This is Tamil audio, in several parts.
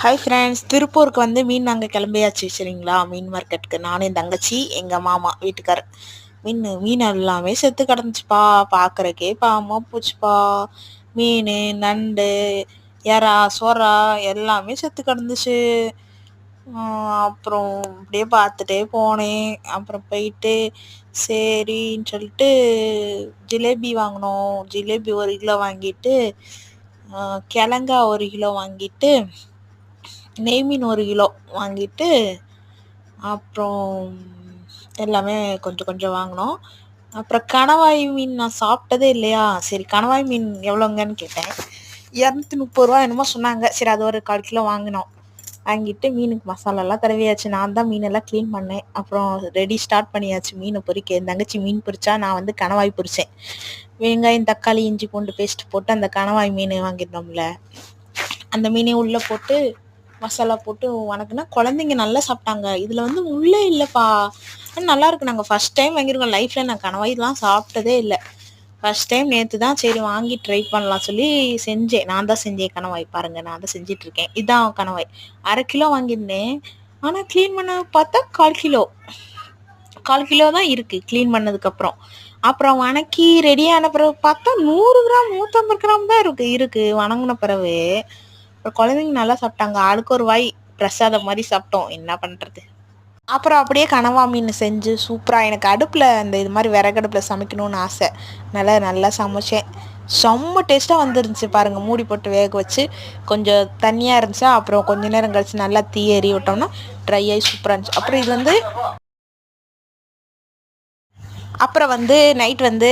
ஹாய் ஃப்ரெண்ட்ஸ், திருப்பூருக்கு வந்து மீன் நாங்கள் கிளம்பியாச்சு. சரிங்களா, மீன் மார்க்கெட்டுக்கு நானும் என் தங்கச்சி எங்கள் மாமா வீட்டுக்காரர். மீன் எல்லாமே செத்து கிடந்துச்சுப்பா. பார்க்குறக்கே பாவமாக போச்சுப்பா. மீன், நண்டு, எறா, சொரா எல்லாமே செத்து கிடந்துச்சு. அப்புறம் அப்படியே பார்த்துட்டே போனேன். அப்புறம் போயிட்டு சரின்னு சொல்லிட்டு ஜிலேபி வாங்கினோம். ஜிலேபி 1 கிலோ வாங்கிட்டு, கிழங்கா 1 கிலோ வாங்கிட்டு, நெய்மீன் 1 கிலோ வாங்கிட்டு, அப்புறம் எல்லாமே கொஞ்சம் கொஞ்சம் வாங்கினோம். அப்புறம் கணவாய் மீன் நான் சாப்பிட்டதே இல்லையா, சரி கணவாய் மீன் எவ்வளோங்கன்னு கேட்டேன். 230 ரூபா என்னமோ சொன்னாங்க. சரி அது 1/4 கிலோ வாங்கினோம். வாங்கிட்டு மீனுக்கு மசாலாலாம் தடவியாச்சு. நான் தான் மீனெல்லாம் க்ளீன் பண்ணேன். அப்புறம் ஸ்டார்ட் பண்ணியாச்சு மீனை பொரிக்க. என் தங்கச்சி மீன் பொரிச்சா, நான் வந்து கணவாய் பொரிச்சேன். வெங்காயம், தக்காளி, இஞ்சி பூண்டு பேஸ்ட் போட்டு அந்த கணவாய் மீன் வாங்கிட்டோம்ல, அந்த மீனையும் உள்ளே போட்டு மசாலா போட்டு வணக்குனா குழந்தைங்க நல்லா சாப்பிட்டாங்க. இதில் வந்து முள்ளே இல்லைப்பா, நல்லா இருக்கு. நாங்கள் ஃபஸ்ட் டைம் வாங்கியிருக்கோம் லைஃப்பில். நான் கணவாய்லாம் சாப்பிட்டதே இல்லை. ஃபஸ்ட் டைம் நேற்று தான் சரி வாங்கி ட்ரை பண்ணலாம் சொல்லி செஞ்சேன். நான் தான் செஞ்சேன் கணவாய். பாருங்கள், நான் தான் செஞ்சிட்ருக்கேன். இதுதான் கணவாய். 1/2 கிலோ வாங்கியிருந்தேன். ஆனால் க்ளீன் பண்ண பார்த்தா 1/4 கிலோ தான் இருக்குது க்ளீன் பண்ணதுக்கப்புறம். அப்புறம் வணக்கி ரெடியான பிறகு பார்த்தா 100 கிராம் 150 கிராம் தான் இருக்குது வணங்கின பிறகு. அப்புறம் குழந்தைங்க நல்லா சாப்பிட்டாங்க. ஆளுக்கு ஒரு வாய் பிரசாதம் மாதிரி சாப்பிட்டோம். என்ன பண்ணுறது. அப்புறம் அப்படியே கனவா மீன் செஞ்சு சூப்பராக, எனக்கு அடுப்பில் இந்த இது மாதிரி விறகடுப்பில் சமைக்கணும்னு ஆசை. நல்லா சமைச்சேன். செம்ம டேஸ்ட்டாக வந்துருந்துச்சு பாருங்கள். மூடி போட்டு வேக வச்சு கொஞ்சம் தண்ணியாக இருந்துச்சா, அப்புறம் கொஞ்ச நேரம் கழிச்சு நல்லா தீ எறி விட்டோம்னா ட்ரை ஆகி சூப்பராக இருந்துச்சு. அப்புறம் வந்து நைட் வந்து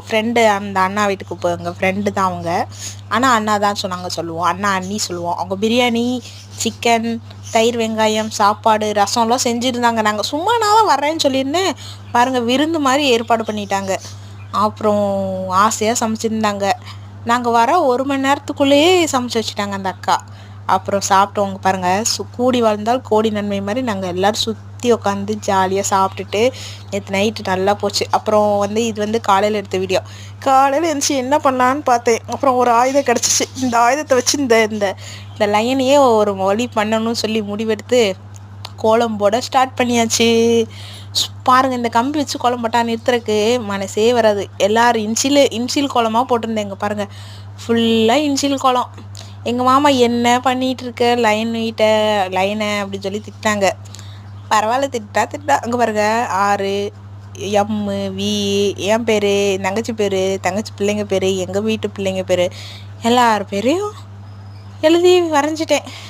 ஃப்ரெண்டு அந்த அண்ணா வீட்டுக்கு போங்க. ஃப்ரெண்டு தான் அவங்க. ஆனால் அண்ணா தான் சொல்லுவோம். அண்ணா அண்ணி சொல்லுவோம். அவங்க பிரியாணி, சிக்கன், தயிர், வெங்காயம், சாப்பாடு, ரசம்லாம் செஞ்சுருந்தாங்க. நாங்கள் சும்மா நான் தான் வரேன்னு சொல்லியிருந்தேன். பாருங்கள், விருந்து மாதிரி ஏற்பாடு பண்ணிட்டாங்க. அப்புறம் ஆசையாக சமைச்சிருந்தாங்க. நாங்கள் வர 1 மணி நேரத்துக்குள்ளேயே சமைச்சு வச்சுட்டாங்க அந்த அக்கா. அப்புறம் சாப்பிட்டவங்க பாருங்கள், கூடி வாழ்ந்தால் கோடி நன்மை மாதிரி நாங்கள் எல்லோரும் சுற்றி உட்காந்து ஜாலியாக சாப்பிட்டுட்டு நேற்று நைட்டு நல்லா போச்சு. அப்புறம் வந்து இது வந்து காலையில் எடுத்த வீடியோ. காலையில் எழுந்துச்சி என்ன பண்ணலான்னு பார்த்தேன். அப்புறம் ஒரு ஆயுதம் கிடச்சிச்சு. இந்த ஆயுதத்தை வச்சு இந்த இந்த இந்த லைனையே ஒரு வழி பண்ணணும்னு சொல்லி முடிவெடுத்து கோலம் போட ஸ்டார்ட் பண்ணியாச்சு. பாருங்கள், இந்த கம்பி வச்சு கோலம் போட்டால் நிறுத்துறதுக்கு மனசே வராது. எல்லோரும் இன்சில் கோலமாக போட்டிருந்தேங்க பாருங்கள். ஃபுல்லாக இன்சில் கோலம். எங்கள் மாமா என்ன பண்ணிகிட்ருக்க லைனை அப்படின்னு சொல்லி திட்டாங்க. பரவாயில்ல, திட்டா அங்கே பாருங்க, ஆறு, எம்மு, வி, என் பேர், தங்கச்சி பேர், தங்கச்சி பிள்ளைங்க பேர், எங்கள் வீட்டு பிள்ளைங்க பேர், எல்லார் பேரையும் எழுதி வரைஞ்சிட்டேன்.